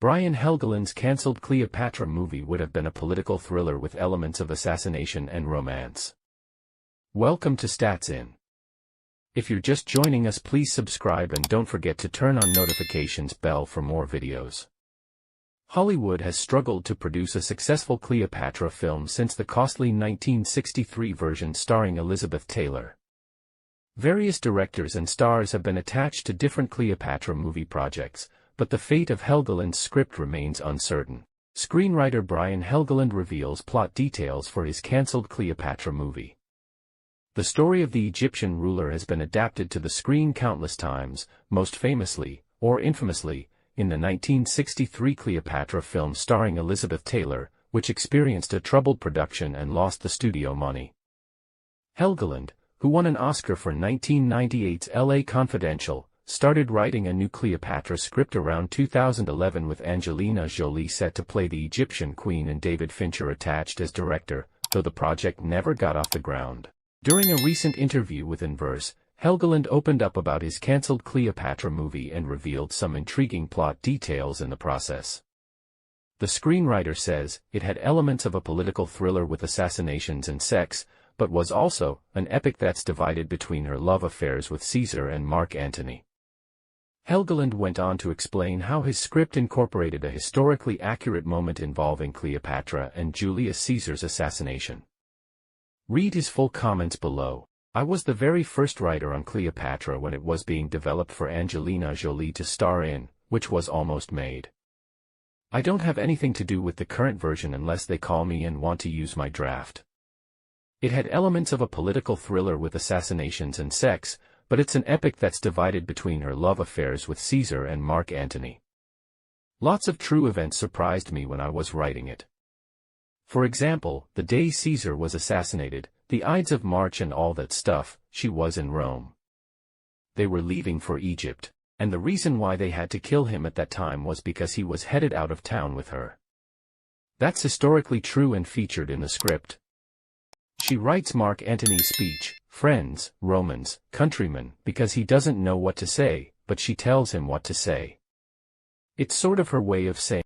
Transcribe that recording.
Brian Helgeland's cancelled Cleopatra movie would have been a political thriller with elements of assassination and romance. Welcome to Stats In. If you're just joining us, please subscribe and don't forget to turn on notifications bell for more videos. Hollywood has struggled to produce a successful Cleopatra film since the costly 1963 version starring Elizabeth Taylor. Various directors and stars have been attached to different Cleopatra movie projects, but the fate of Helgeland's script remains uncertain. Screenwriter Brian Helgeland reveals plot details for his cancelled Cleopatra movie. The story of the Egyptian ruler has been adapted to the screen countless times, most famously, or infamously, in the 1963 Cleopatra film starring Elizabeth Taylor, which experienced a troubled production and lost the studio money. Helgeland, who won an Oscar for 1998's LA Confidential, started writing a new Cleopatra script around 2011 with Angelina Jolie set to play the Egyptian queen and David Fincher attached as director, though the project never got off the ground. During a recent interview with Inverse, Helgeland opened up about his cancelled Cleopatra movie and revealed some intriguing plot details in the process. The screenwriter says, "It had elements of a political thriller with assassinations and sex, but was also an epic that's divided between her love affairs with Caesar and Mark Antony." Helgeland went on to explain how his script incorporated a historically accurate moment involving Cleopatra and Julius Caesar's assassination. Read his full comments below. "I was the very first writer on Cleopatra when it was being developed for Angelina Jolie to star in, which was almost made. I don't have anything to do with the current version unless they call me and want to use my draft. It had elements of a political thriller with assassinations and sex, but it's an epic that's divided between her love affairs with Caesar and Mark Antony. Lots of true events surprised me when I was writing it. For example, the day Caesar was assassinated, the Ides of March and all that stuff, she was in Rome. They were leaving for Egypt, and the reason why they had to kill him at that time was because he was headed out of town with her. That's historically true and featured in the script." She writes Mark Antony's speech, "Friends, Romans, countrymen," because he doesn't know what to say, but she tells him what to say. It's sort of her way of saying,